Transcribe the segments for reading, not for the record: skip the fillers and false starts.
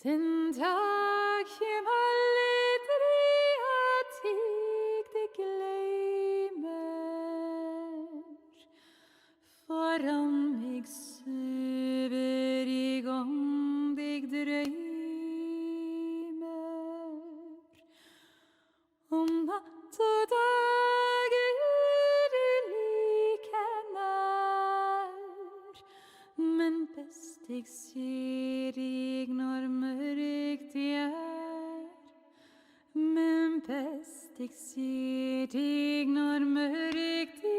Den dag hjem aldrig at jeg det glemmer, foran meg søver jeg om deg drømmer, om natt og dag er du like nær, men best jeg ser deg når mørkt er, men best jeg ser deg når mørkt er.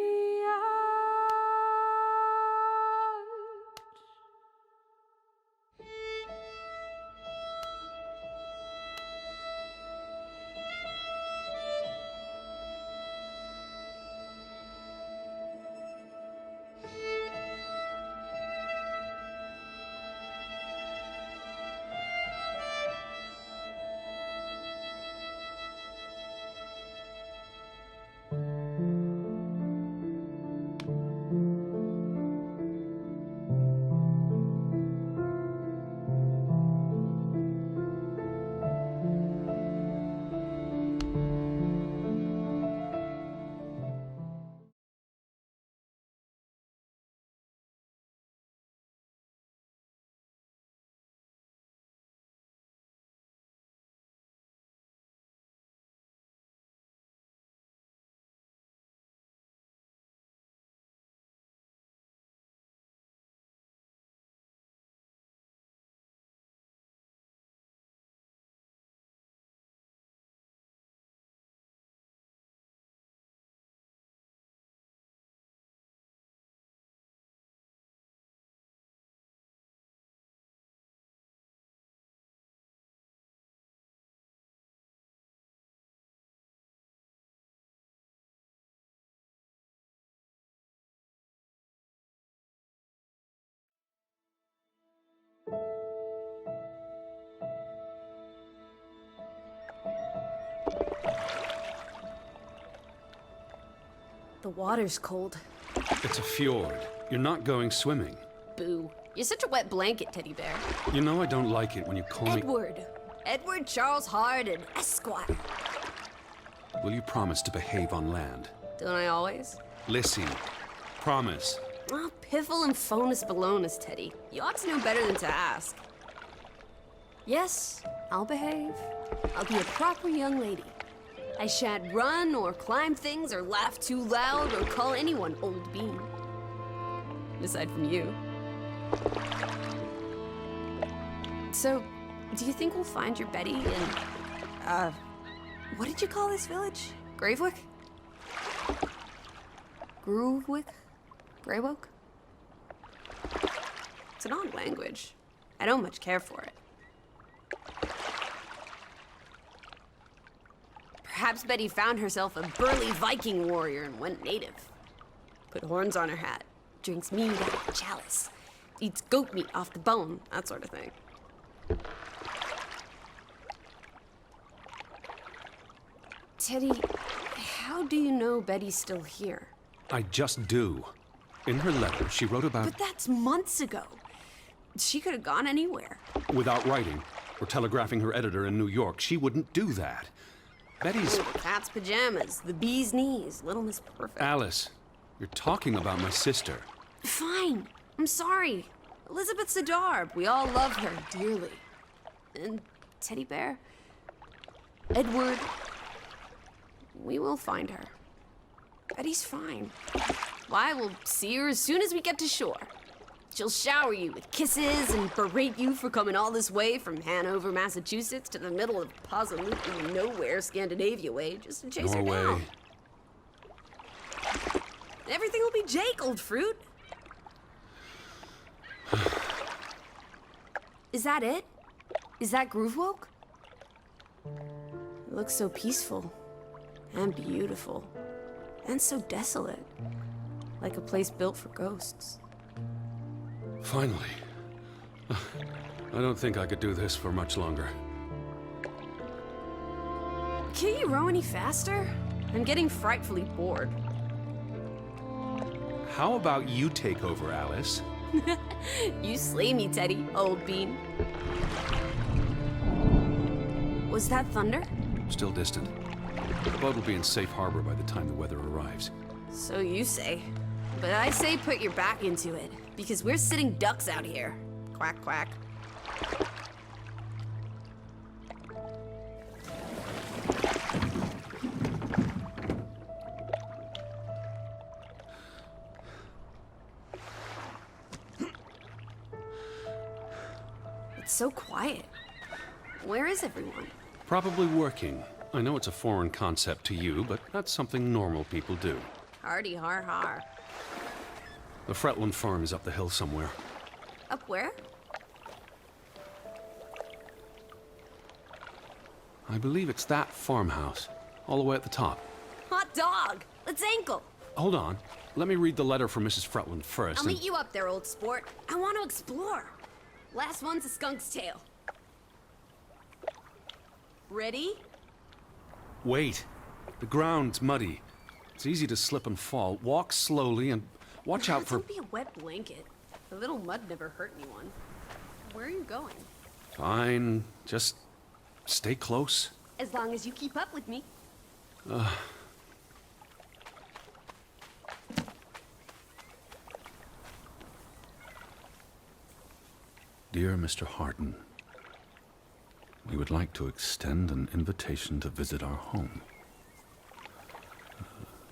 The water's cold. It's a fjord. You're not going swimming. Boo. You're such a wet blanket, teddy bear. You know I don't like it when you call me... Edward. Edward Charles Hardin, Esquire. Will you promise to behave on land? Don't I always? Lissy, promise. Oh, piffle and phonus balonus, Teddy. You ought to know better than to ask. Yes, I'll behave. I'll be a proper young lady. I shan't run or climb things or laugh too loud or call anyone old bean. Aside from you. So, do you think we'll find your Betty in, what did you call this village? Gravewick? Groovewick? Greywoke? It's an odd language. I don't much care for it. Perhaps Betty found herself a burly Viking warrior and went native. Put horns on her hat, drinks mead out of a chalice, eats goat meat off the bone, that sort of thing. Teddy, how do you know Betty's still here? I just do. In her letter, she wrote about... But that's months ago. She could have gone anywhere. Without writing, or telegraphing her editor in New York, she wouldn't do that. Betty's... Oh, the cat's pajamas, the bee's knees, Little Miss Perfect. Alice, you're talking about my sister. Fine. I'm sorry. Elizabeth Sidarb. We all love her dearly. And Teddy Bear? Edward? We will find her. Betty's fine. Why, we'll see her as soon as we get to shore. She'll shower you with kisses and berate you for coming all this way from Hanover, Massachusetts to the middle of absolutely nowhere Scandinavia way just to chase Norway. her down. Everything will be Jake, old fruit. Is that it? Is that Groovewoke? It looks so peaceful and beautiful and so desolate, like a place built for ghosts. Finally. I don't think I could do this for much longer. Can't you row any faster? I'm getting frightfully bored. How about you take over, Alice? You slay me, Teddy, old bean. Was that thunder? Still distant. The boat will be in safe harbor by the time the weather arrives. So you say. But I say put your back into it, because we're sitting ducks out here. Quack, quack. It's so quiet. Where is everyone? Probably working. I know it's a foreign concept to you, but that's something normal people do. Hardy har har. The Fretland farm is up the hill somewhere. Up where? I believe it's that farmhouse, all the way at the top. Hot dog! Let's ankle! Hold on. Let me read the letter from Mrs. Fretland first. I'll meet you up there, old sport. I want to explore. Last one's a skunk's tail. Ready? Wait. The ground's muddy. It's easy to slip and fall. Walk slowly and watch out for... Don't be a wet blanket. A little mud never hurt anyone. Where are you going? Fine. Just stay close. As long as you keep up with me. Dear Mr. Harden, we would like to extend an invitation to visit our home.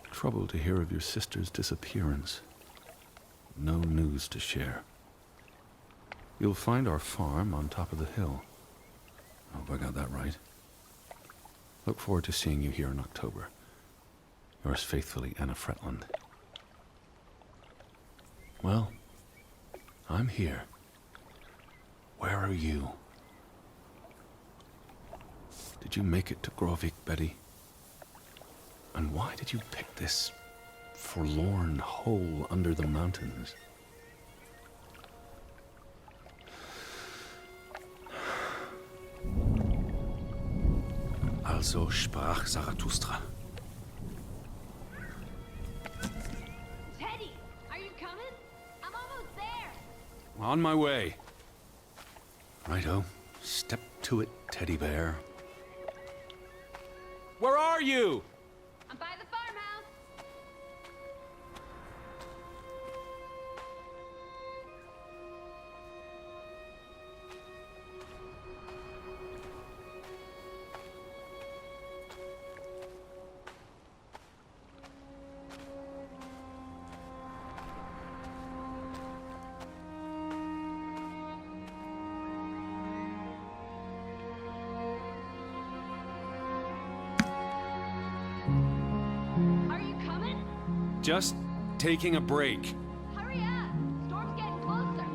Trouble to hear of your sister's disappearance. No news to share. You'll find our farm on top of the hill. I hope I got that right. Look forward to seeing you here in October. Yours faithfully, Anna Fretland. Well, I'm here. Where are you? Did you make it to Grovik, Betty? And why did you pick this forlorn hole under the mountains? Also sprach Zarathustra. Teddy, are you coming? I'm almost there. On my way. Righto. Step to it, teddy bear. Where are you? I'm by the farmhouse. Are you coming? Just taking a break. Hurry up. Storm's getting closer.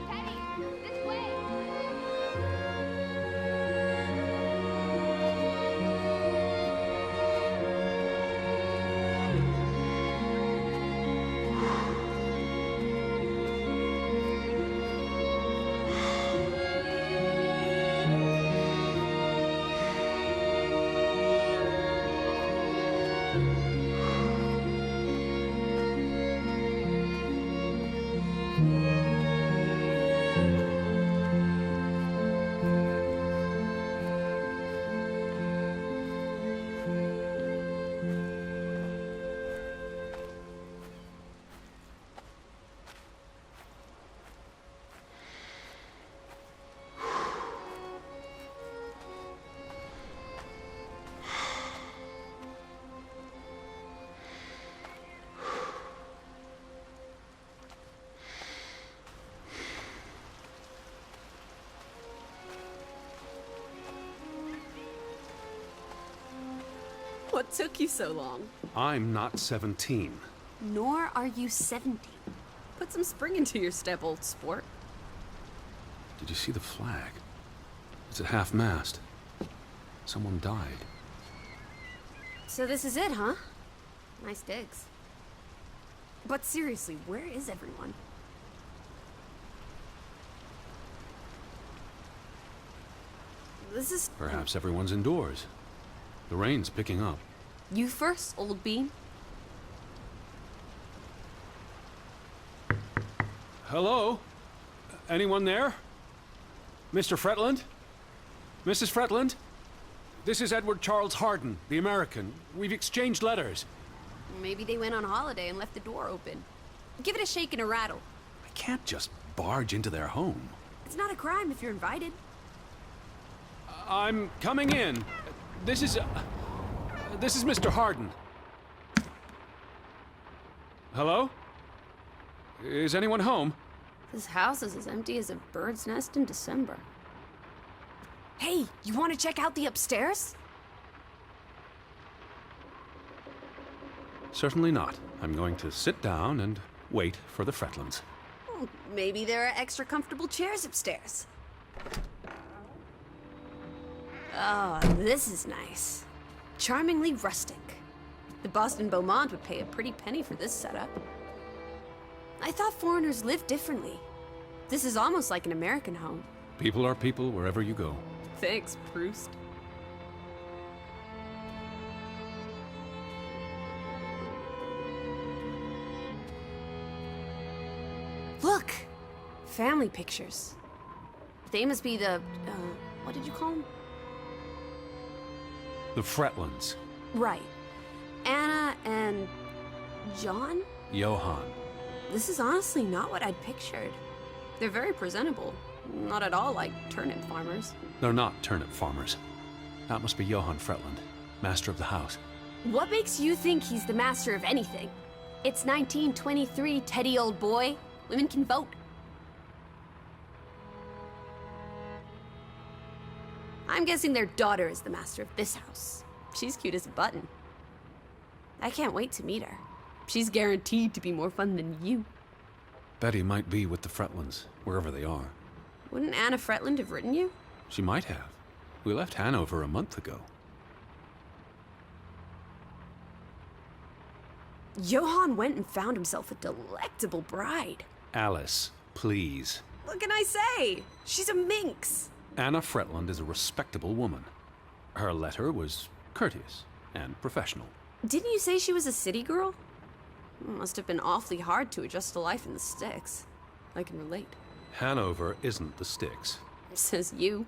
Teddy, this way. What took you so long? I'm not 17. Nor are you 17. Put some spring into your step, old sport. Did you see the flag? It's at half-mast. Someone died. So this is it, huh? Nice digs. But seriously, where is everyone? This is... Perhaps everyone's indoors. The rain's picking up. You first, old bean. Hello? Anyone there? Mr. Fretland? Mrs. Fretland? This is Edward Charles Harden, the American. We've exchanged letters. Maybe they went on holiday and left the door open. Give it a shake and a rattle. I can't just barge into their home. It's not a crime if you're invited. I'm coming in. This is Mr. Harden. Hello? Is anyone home? This house is as empty as a bird's nest in December. Hey, you want to check out the upstairs? Certainly not. I'm going to sit down and wait for the Fretlands. Maybe there are extra comfortable chairs upstairs. Oh, this is nice. Charmingly rustic. The Boston Beaumont would pay a pretty penny for this setup. I thought foreigners lived differently. This is almost like an American home. People are people wherever you go. Thanks, Proust. Look! Family pictures. They must be the, what did you call them? The Fretlands. Right. Anna and John? Johann. This is honestly not what I'd pictured. They're very presentable. Not at all like turnip farmers. They're not turnip farmers. That must be Johann Fretland, master of the house. What makes you think he's the master of anything? It's 1923, Teddy, old boy. Women can vote. I'm guessing their daughter is the master of this house. She's cute as a button. I can't wait to meet her. She's guaranteed to be more fun than you. Betty might be with the Fretlands, wherever they are. Wouldn't Anna Fretland have written you? She might have. We left Hanover a month ago. Johann went and found himself a delectable bride. Alice, please. What can I say? She's a minx. Anna Fretland is a respectable woman. Her letter was courteous and professional. Didn't you say she was a city girl? Must have been awfully hard to adjust to life in the sticks. I can relate. Hanover isn't the sticks. Says you.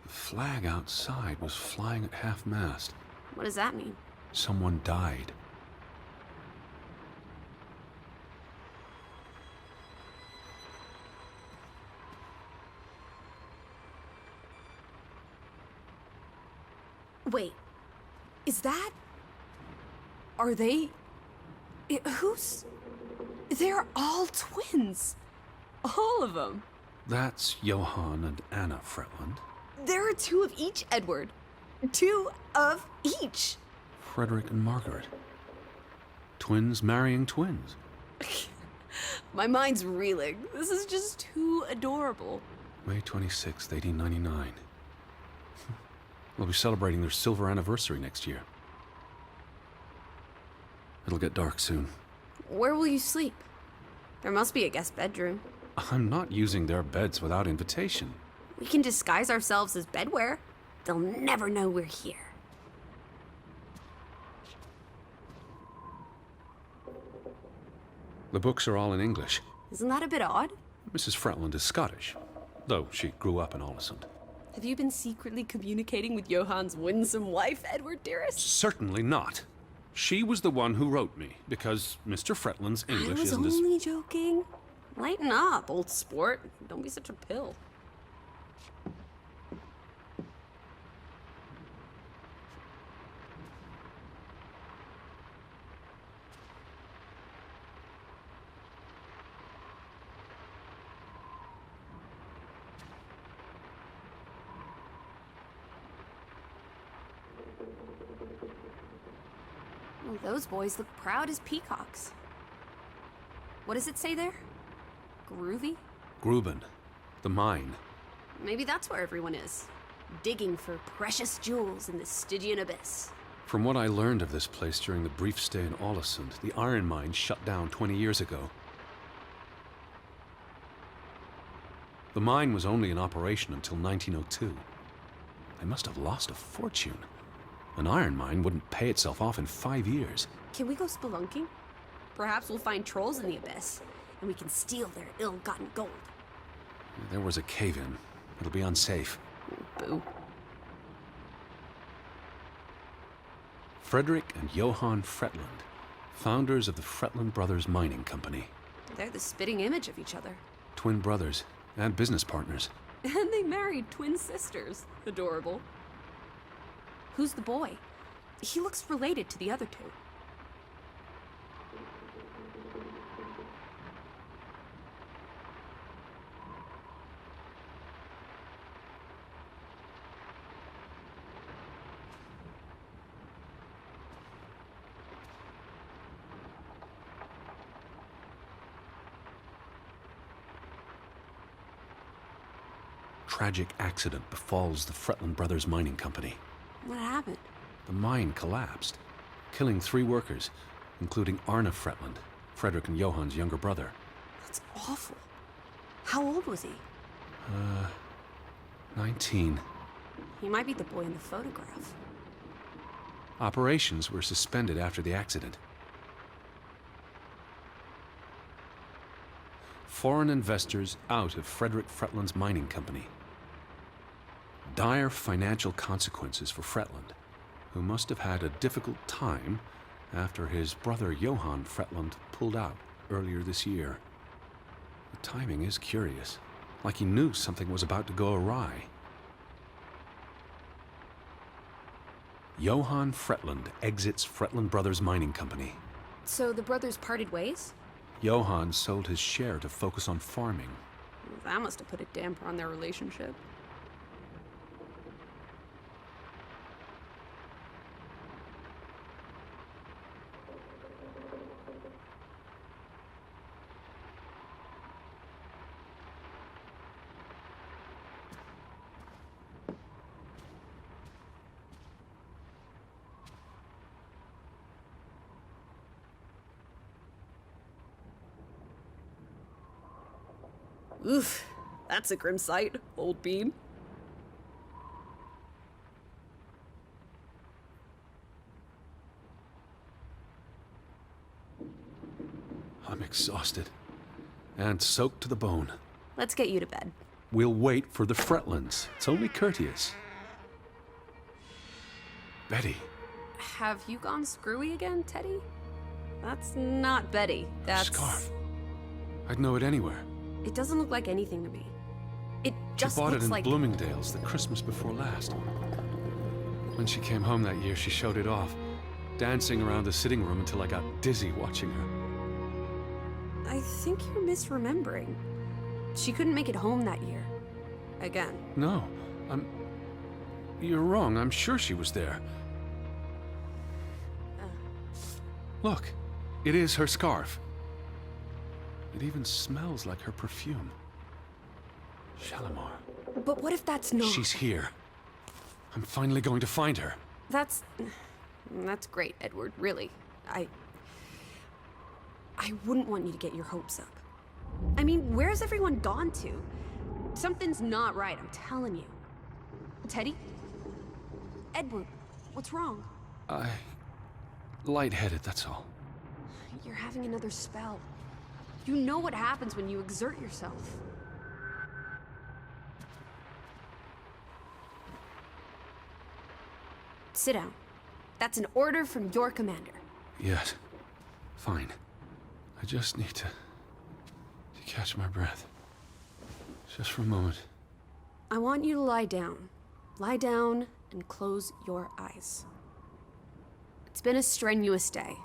The flag outside was flying at half-mast. What does that mean? Someone died. Wait, is that... Are they... Who's... They're all twins. All of them. That's Johann and Anna Fretland. There are two of each, Edward. Two of each. Frederick and Margaret. Twins marrying twins. My mind's reeling. This is just too adorable. May 26th, 1899. We'll be celebrating their silver anniversary next year. It'll get dark soon. Where will you sleep? There must be a guest bedroom. I'm not using their beds without invitation. We can disguise ourselves as bedwear. They'll never know we're here. The books are all in English. Isn't that a bit odd? Mrs. Fretland is Scottish, though she grew up in Olesund. Have you been secretly communicating with Johann's winsome wife, Edward, dearest? Certainly not. She was the one who wrote me, because Mr. Fretland's English I was isn't as... only joking. Lighten up, old sport. Don't be such a pill. Oh, those boys look proud as peacocks. What does it say there? Groovy? Gruben. The mine. Maybe that's where everyone is. Digging for precious jewels in the Stygian abyss. From what I learned of this place during the brief stay in Ålesund, the iron mine shut down 20 years ago. The mine was only in operation until 1902. They must have lost a fortune. An iron mine wouldn't pay itself off in 5 years. Can we go spelunking? Perhaps we'll find trolls in the abyss, and we can steal their ill-gotten gold. There was a cave-in. It'll be unsafe. Boo. Frederick and Johann Fretland, founders of the Fretland Brothers Mining Company. They're the spitting image of each other. Twin brothers and business partners. And they married twin sisters. Adorable. Who's the boy? He looks related to the other two. Tragic accident befalls the Fretland Brothers Mining Company. What happened? The mine collapsed, killing 3 workers, including Arne Fretland, Frederick and Johann's younger brother. That's awful. How old was he? 19. He might be the boy in the photograph. Operations were suspended after the accident. Foreign investors out of Frederick Fretland's mining company. Dire financial consequences for Fretland, who must have had a difficult time after his brother Johann Fretland pulled out earlier this year. The timing is curious, like he knew something was about to go awry. Johann Fretland exits Fretland Brothers Mining Company. So the brothers parted ways? Johann sold his share to focus on farming. That must have put a damper on their relationship. Oof, that's a grim sight, old bean. I'm exhausted and soaked to the bone. Let's get you to bed. We'll wait for the Fretlands. It's only courteous. Betty. Have you gone screwy again, Teddy? That's not Betty. That's... Scarf. I'd know it anywhere. It doesn't look like anything to me. It just She bought looks it in like... Bloomingdale's the Christmas before last. When she came home that year, she showed it off, dancing around the sitting room until I got dizzy watching her. I think you're misremembering. She couldn't make it home that year. Again. No, You're wrong. I'm sure she was there. Look, it is her scarf. It even smells like her perfume. Shalimar. But what if that's not... She's here. I'm finally going to find her. That's great, Edward, really. I wouldn't want you to get your hopes up. I mean, where's everyone gone to? Something's not right, I'm telling you. Teddy? Edward, what's wrong? Lightheaded, that's all. You're having another spell. You know what happens when you exert yourself. Sit down. That's an order from your commander. Yes. Fine. I just need to catch my breath. Just for a moment. I want you to lie down. Lie down and close your eyes. It's been a strenuous day.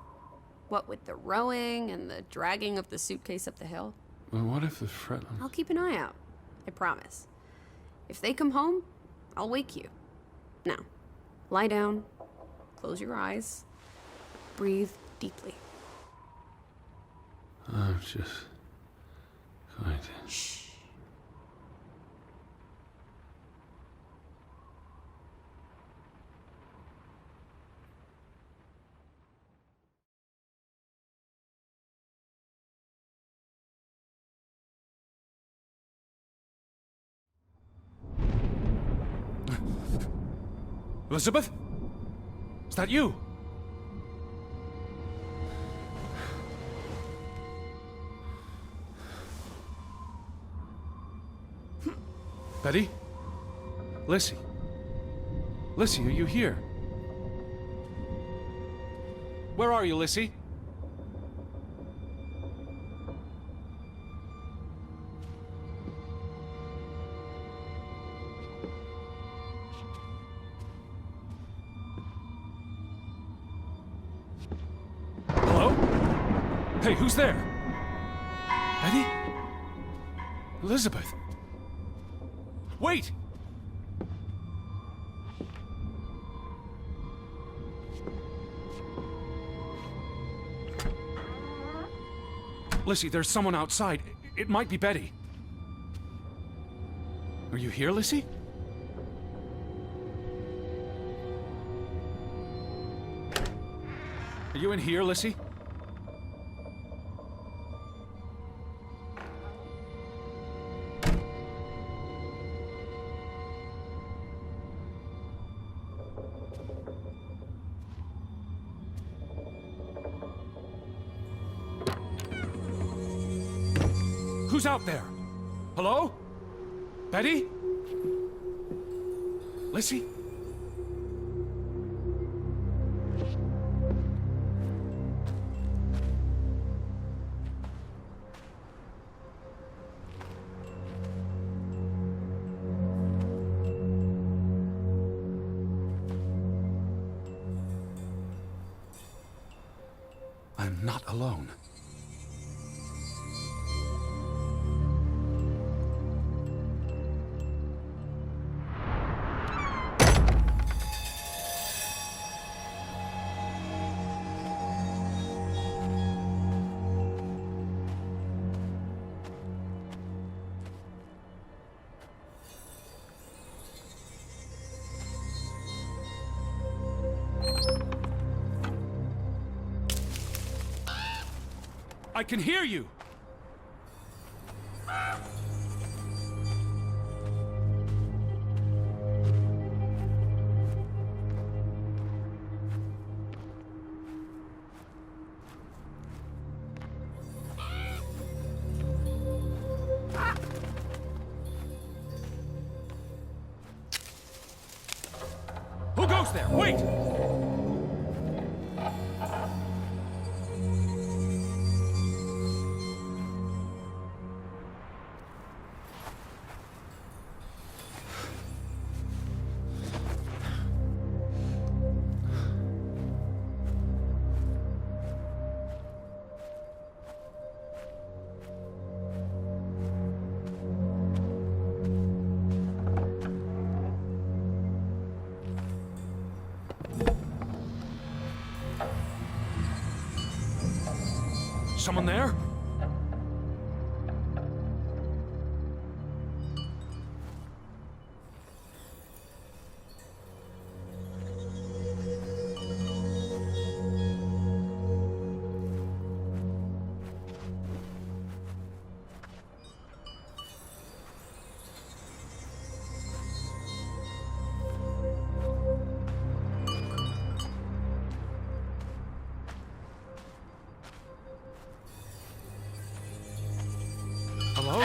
What with the rowing and the dragging of the suitcase up the hill. Well, what if the Fretland... I'll keep an eye out. I promise. If they come home, I'll wake you. Now, lie down, close your eyes. breathe deeply. I'm just going to... Shh. Elizabeth? Is that you? Betty? Lissy? Lissy, are you here? Where are you, Lissy? Hello? Hey, who's there? Betty? Elizabeth? Wait! Lissy, there's someone outside. It might be Betty. Are you here, Lissy? Are you in here, Lissy? Who's out there? Hello? Betty? Lissy? I'm not alone. I can hear you! Who goes there? Wait! Someone there? Hello?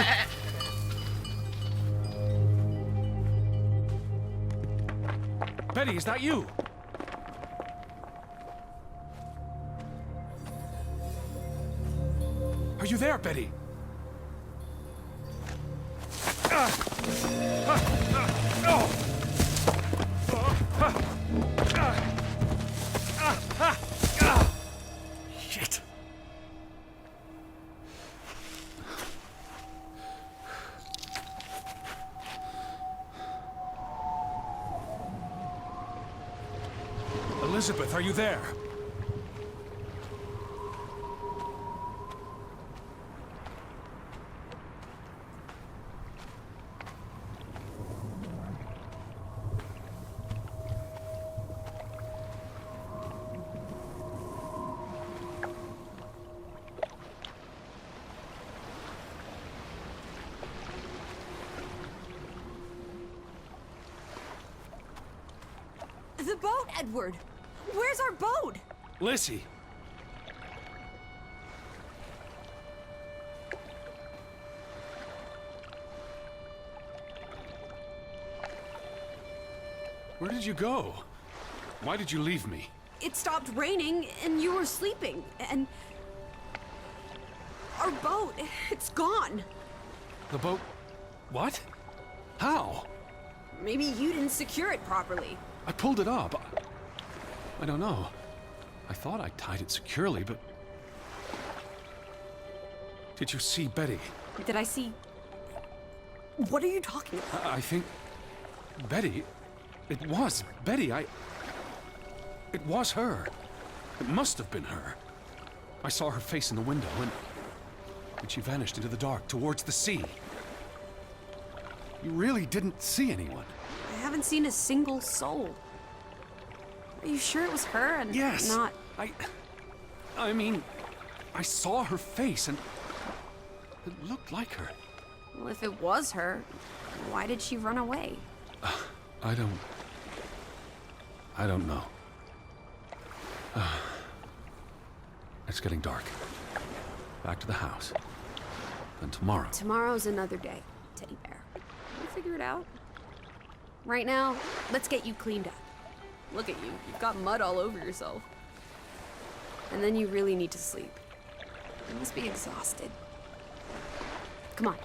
Betty, is that you? Are you there, Betty? Shit. Elizabeth, are you there? boat, Edward! Where's our boat? Lissy! Where did you go? Why did you leave me? It stopped raining, and you were sleeping, and... Our boat, it's gone. The boat... What? How? Maybe you didn't secure it properly. I pulled it up. I don't know. I thought I tied it securely, but... Did you see Betty? Did I see... What are you talking about? I think... Betty... It was Betty. It was her. It must have been her. I saw her face in the window, and she vanished into the dark towards the sea. You really didn't see anyone? I haven't seen a single soul. Are you sure it was her and Yes. not... I mean, I saw her face, and it looked like her. Well, if it was her, why did she run away? I don't know. It's getting dark. Back to the house. Then tomorrow. Tomorrow's another day, Teddy Bear. We'll figure it out. Right now, let's get you cleaned up. Look at you. You've got mud all over yourself. And then you really need to sleep. You must be exhausted. Come on.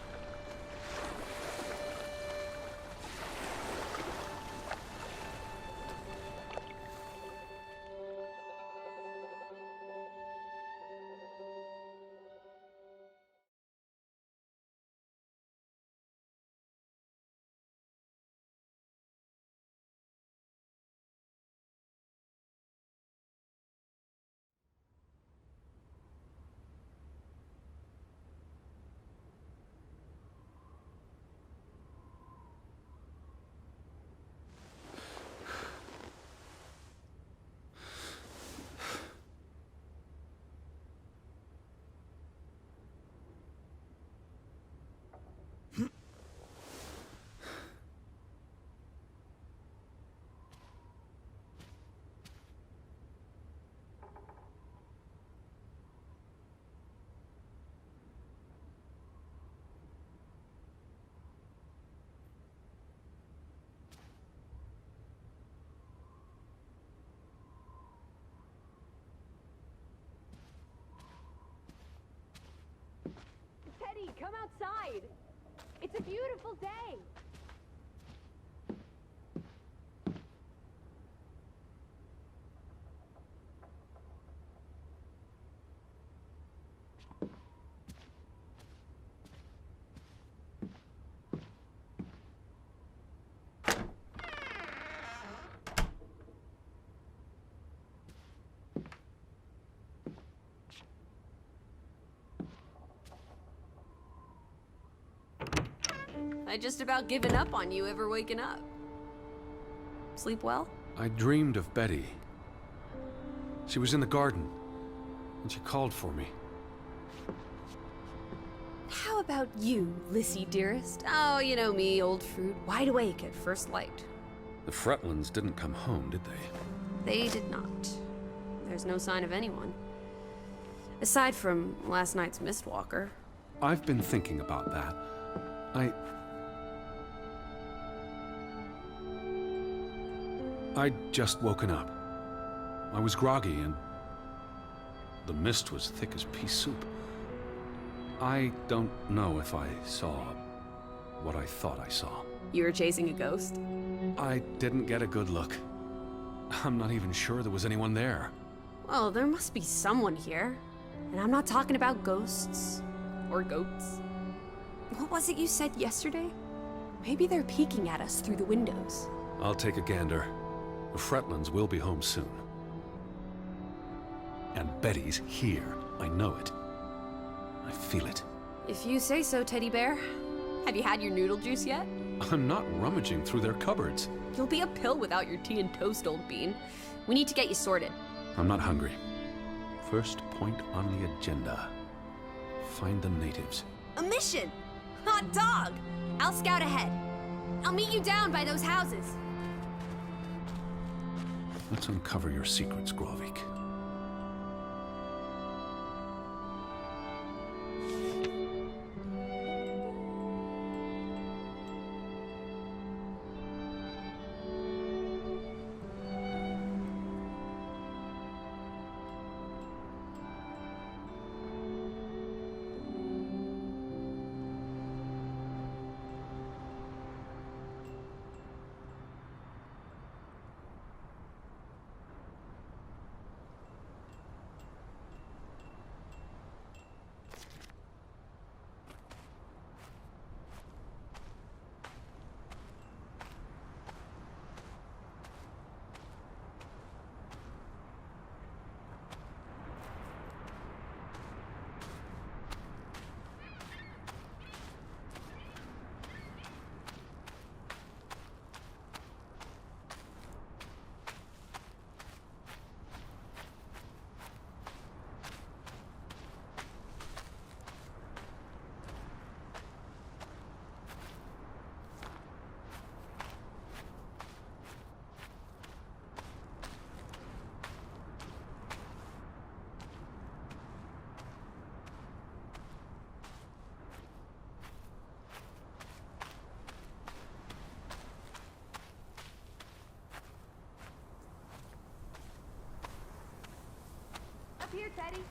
Teddy, come outside. It's a beautiful day. I just about given up on you ever waking up. Sleep well? I dreamed of Betty. She was in the garden, and she called for me. How about you, Lissy dearest? Oh, you know me, old fruit, wide awake at first light. The Fretlands didn't come home, did they? They did not. There's no sign of anyone. Aside from last night's Mistwalker. I've been thinking about that. I'd just woken up. I was groggy and the mist was thick as pea soup. I don't know if I saw what I thought I saw. You were chasing a ghost? I didn't get a good look. I'm not even sure there was anyone there. Well, there must be someone here. And I'm not talking about ghosts. Or goats. What was it you said yesterday? Maybe they're peeking at us through the windows. I'll take a gander. The Fretlands will be home soon. And Betty's here. I know it. I feel it. If you say so, Teddy Bear. Have you had your noodle juice yet? I'm not rummaging through their cupboards. You'll be a pill without your tea and toast, old bean. We need to get you sorted. I'm not hungry. First point on the agenda. Find the natives. A mission! Hot dog! I'll scout ahead. I'll meet you down by those houses. Let's uncover your secrets, Grovik. Up here, Teddy.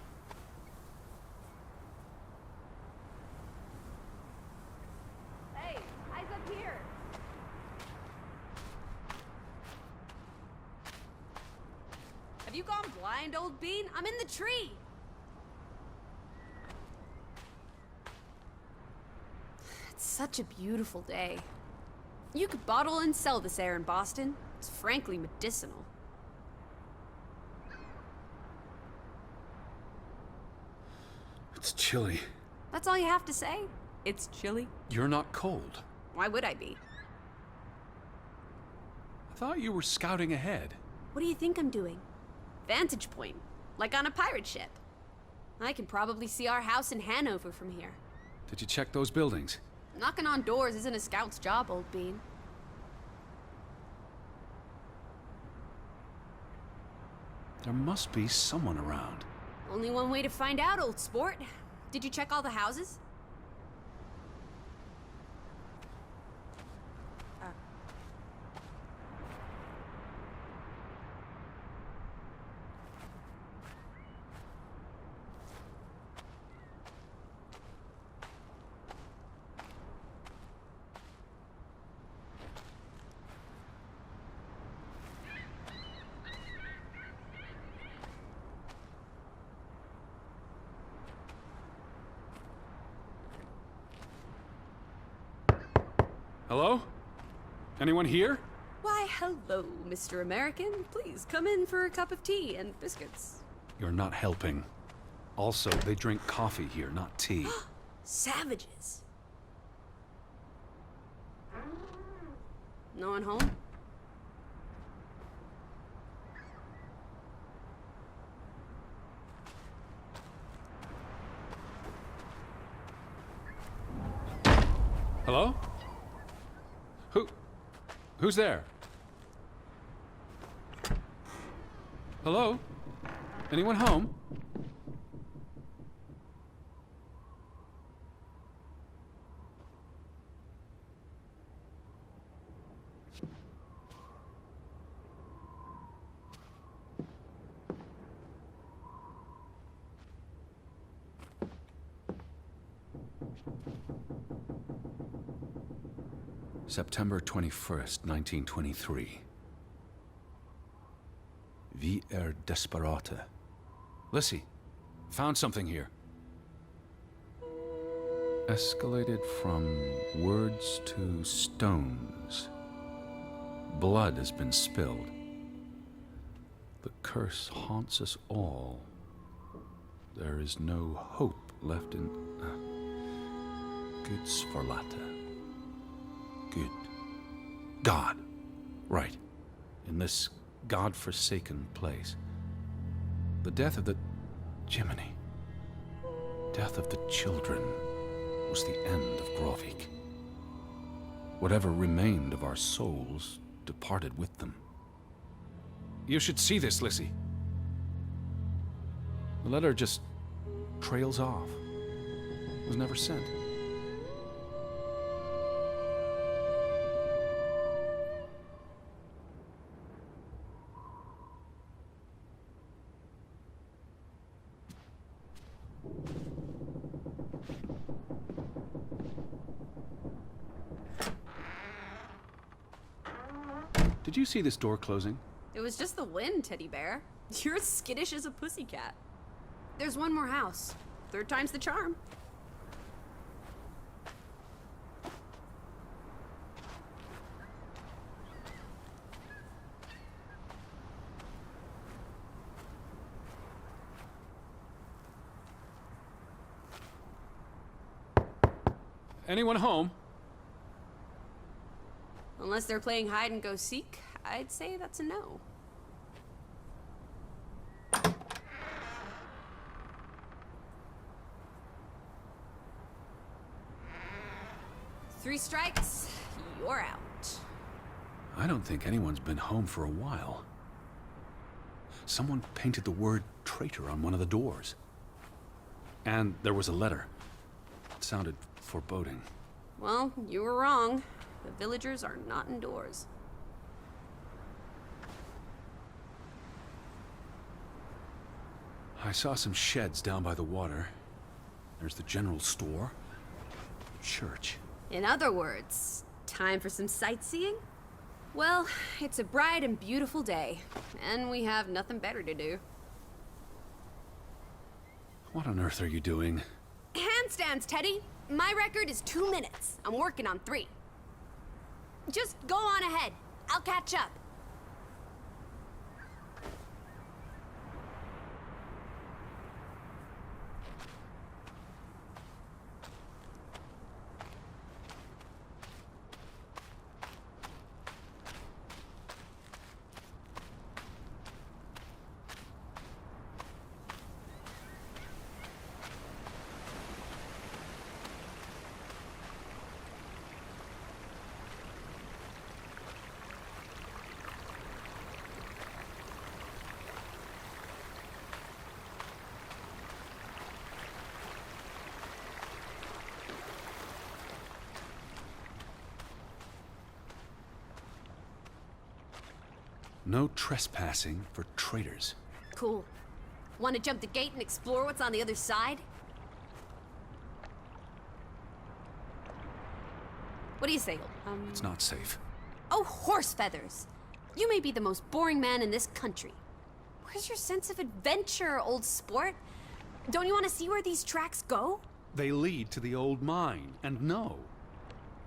Hey, eyes up here. Have you gone blind, old bean? I'm in the tree! It's such a beautiful day. You could bottle and sell this air in Boston. It's frankly medicinal. It's chilly. That's all you have to say? It's chilly? You're not cold. Why would I be? I thought you were scouting ahead. What do you think I'm doing? Vantage point, like on a pirate ship. I can probably see our house in Hanover from here. Did you check those buildings? Knocking on doors isn't a scout's job, old bean. There must be someone around. Only one way to find out, old sport. Did you check all the houses? Hello? Anyone here? Why, hello, Mr. American. Please come in for a cup of tea and biscuits. You're not helping. Also, they drink coffee here, not tea. Savages. No one home? Hello? Who's there? Hello? Anyone home? September 21st, 1923. Vi desperata. Lissy, found something here. Escalated from words to stones. Blood has been spilled. The curse haunts us all. There is no hope left in... Gudsforlata. Good. God. Right. In this God-forsaken place. The death of the... Jiminy. Death of the children was the end of Grovik. Whatever remained of our souls departed with them. You should see this, Lissy. The letter just trails off. It was never sent. Did you see this door closing? It was just the wind, Teddy Bear. You're as skittish as a pussycat. There's one more house. Third time's the charm. Anyone home? Unless they're playing hide and go seek, I'd say that's a no. Three strikes, you're out. I don't think anyone's been home for a while. Someone painted the word traitor on one of the doors. And there was a letter. It sounded foreboding. Well, you were wrong. The villagers are not indoors. I saw some sheds down by the water. There's the general store. Church. In other words, time for some sightseeing? Well, it's a bright and beautiful day, and we have nothing better to do. What on earth are you doing? Handstands, Teddy! My record is 2 minutes. I'm working on 3. Just go on ahead. I'll catch up. No trespassing for traitors. Cool. Want to jump the gate and explore what's on the other side? What do you say? It's not safe. Oh, horse feathers! You may be the most boring man in this country. Where's your sense of adventure, old sport? Don't you want to see where these tracks go? They lead to the old mine, and no.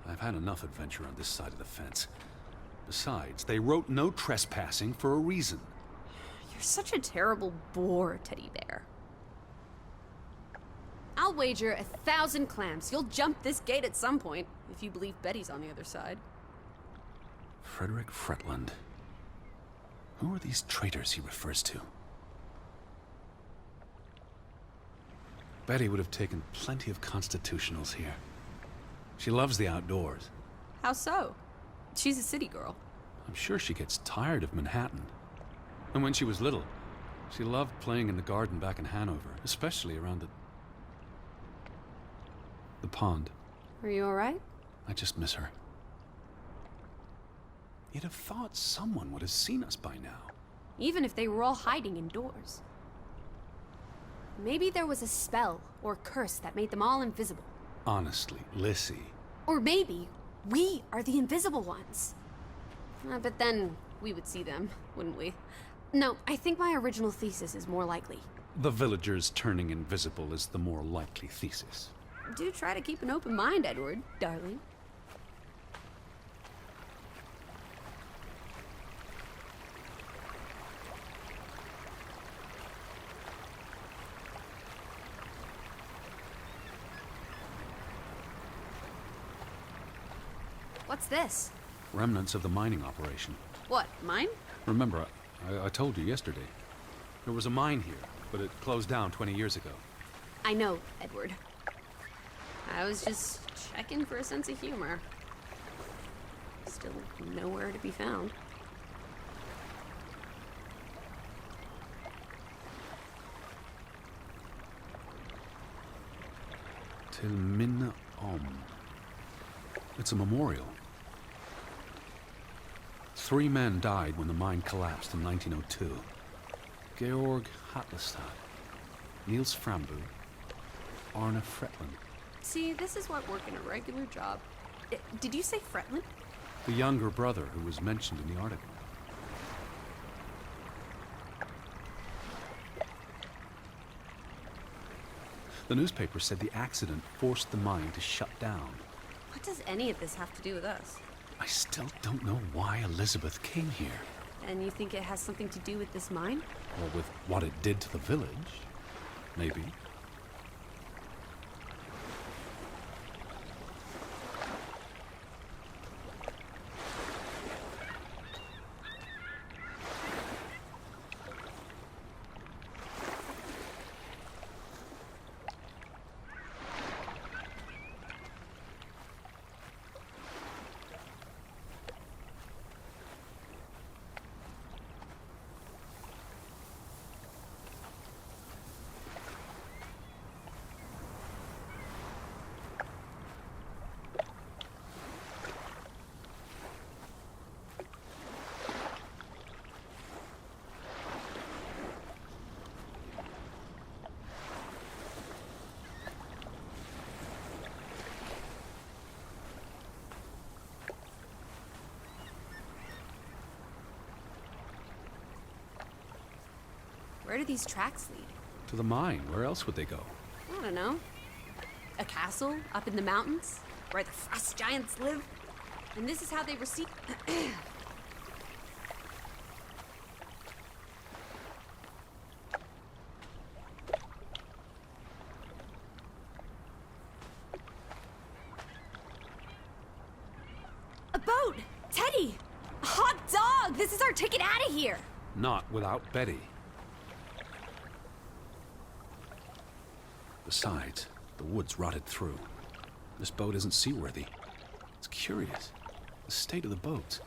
I've had enough adventure on this side of the fence. Besides, they wrote no trespassing for a reason. You're such a terrible bore, Teddy Bear. I'll wager 1,000 clams you'll jump this gate at some point, if you believe Betty's on the other side. Frederick Fretland. Who are these traitors he refers to? Betty would have taken plenty of constitutionals here. She loves the outdoors. How so? She's a city girl. I'm sure she gets tired of Manhattan. And when she was little, she loved playing in the garden back in Hanover, especially around the pond. Are you all right? I just miss her. You'd have thought someone would have seen us by now. Even if they were all hiding indoors. Maybe there was a spell or curse that made them all invisible. Honestly, Lissy. Or maybe we are the invisible ones. But then we would see them, wouldn't we? No, I think my original thesis is more likely. The villagers turning invisible is the more likely thesis. Do try to keep an open mind, Edward, darling. What's this? Remnants of the mining operation. What, mine? Remember, I told you yesterday. There was a mine here, but it closed down 20 years ago. I know, Edward. I was just checking for a sense of humor. Still nowhere to be found. Til minne om. It's a memorial. 3 men died when the mine collapsed in 1902. Georg Hatlestad, Niels Frambu, Arne Fretland. See, this is what working a regular job. Did you say Fretland? The younger brother who was mentioned in the article. The newspaper said the accident forced the mine to shut down. What does any of this have to do with us? I still don't know why Elizabeth came here. And you think it has something to do with this mine? Or with what it did to the village. Maybe. Where do these tracks lead? To the mine. Where else would they go? I don't know. A castle up in the mountains where the frost giants live? And this is how they receive. A boat! Teddy! A hot dog! This is our ticket out of here! Not without Betty. Besides, the woods rotted through. This boat isn't seaworthy. It's curious. The state of the boats.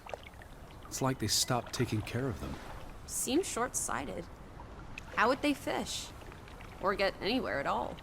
It's like they stopped taking care of them. Seems short-sighted. How would they fish? Or get anywhere at all?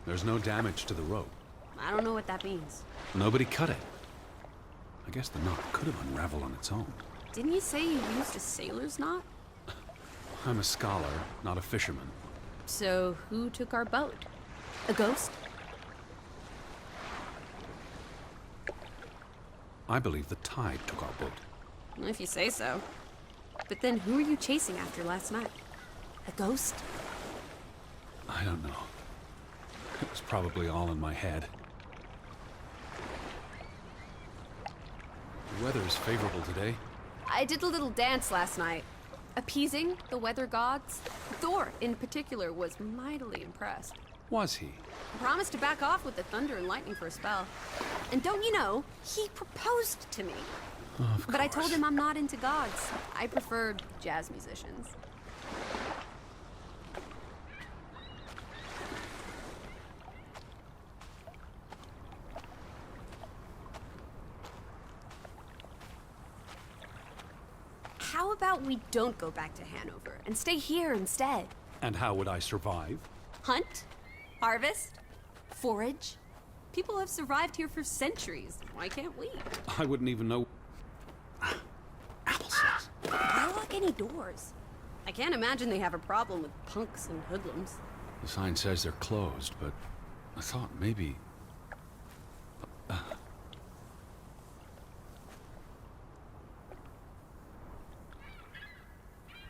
There's no damage to the rope. I don't know what that means. Nobody cut it. I guess the knot could have unraveled on its own. Didn't you say you used a sailor's knot? I'm a scholar, not a fisherman. So who took our boat? A ghost? I believe the tide took our boat. If you say so. But then who were you chasing after last night? A ghost? I don't know. It was probably all in my head. The weather is favorable today. I did a little dance last night, appeasing the weather gods. Thor, in particular, was mightily impressed. Was he? Promised to back off with the thunder and lightning for a spell. And don't you know, he proposed to me. Of But I told course. him I'm not into gods. I prefer jazz musicians. How about we don't go back to Hanover and stay here instead? And how would I survive? Hunt? Harvest? Forage? People have survived here for centuries. Why can't we? I wouldn't even know. Applesauce. Why lock any doors? I can't imagine they have a problem with punks and hoodlums. The sign says they're closed, but I thought maybe.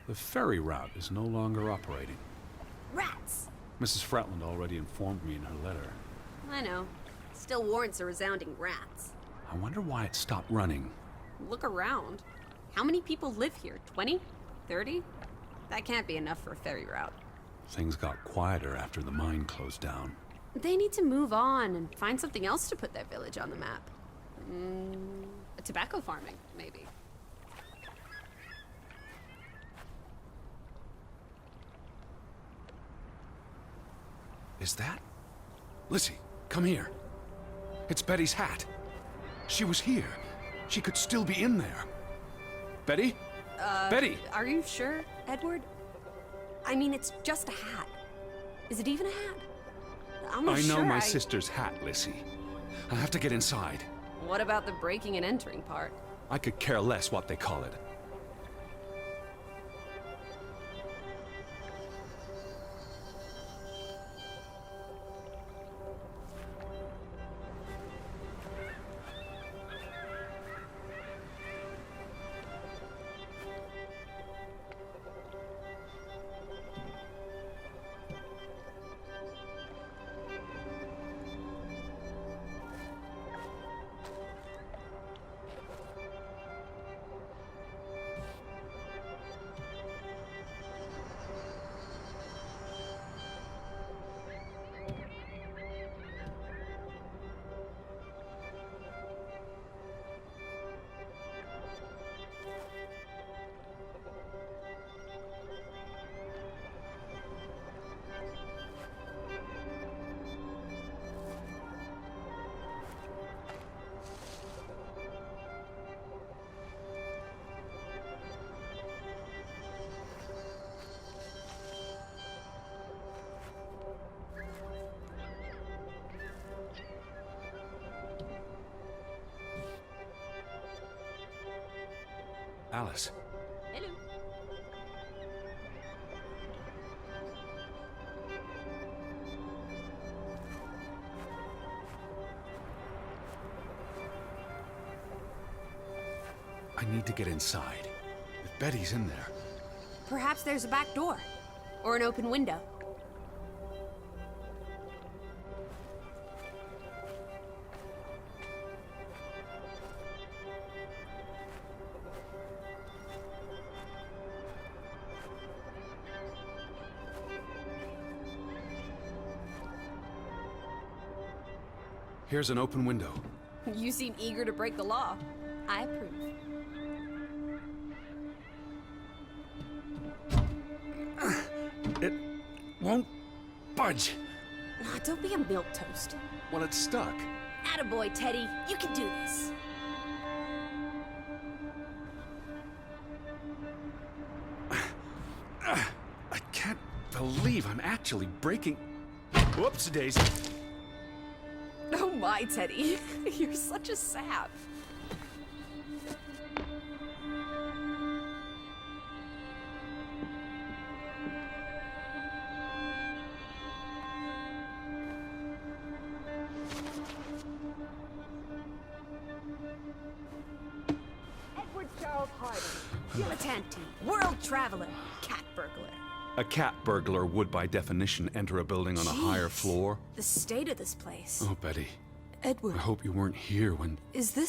The ferry route is no longer operating. Rats! Mrs. Fretland already informed me in her letter. I know. Still warrants a resounding rats. I wonder why it stopped running. Look around. How many people live here? 20? 30? That can't be enough for a ferry route. Things got quieter after the mine closed down. They need to move on and find something else to put their village on the map. Tobacco farming, maybe. Is that? Lizzie, come here. It's Betty's hat. She was here. She could still be in there. Betty? Betty! Are you sure, Edward? I mean, it's just a hat. Is it even a hat? I'm not I know sure my sister's hat, Lizzie. I have to get inside. What about the breaking and entering part? I could care less what they call it. Alice. Hello. I need to get inside. If Betty's in there. Perhaps there's a back door. Or an open window. Here's an open window. You seem eager to break the law. I approve. It won't budge. Aw, don't be a milquetoast. Well, it's stuck. Attaboy, Teddy. You can do this. I can't believe I'm actually breaking. Whoops, Daisy. Oh my, Teddy. You're such a sap. Edward Charles Harding. Dilettante, world traveler, cat burglar. A cat burglar would, by definition, enter a building on a higher floor. The state of this place. Oh, Betty. Edward, I hope you weren't here when... is this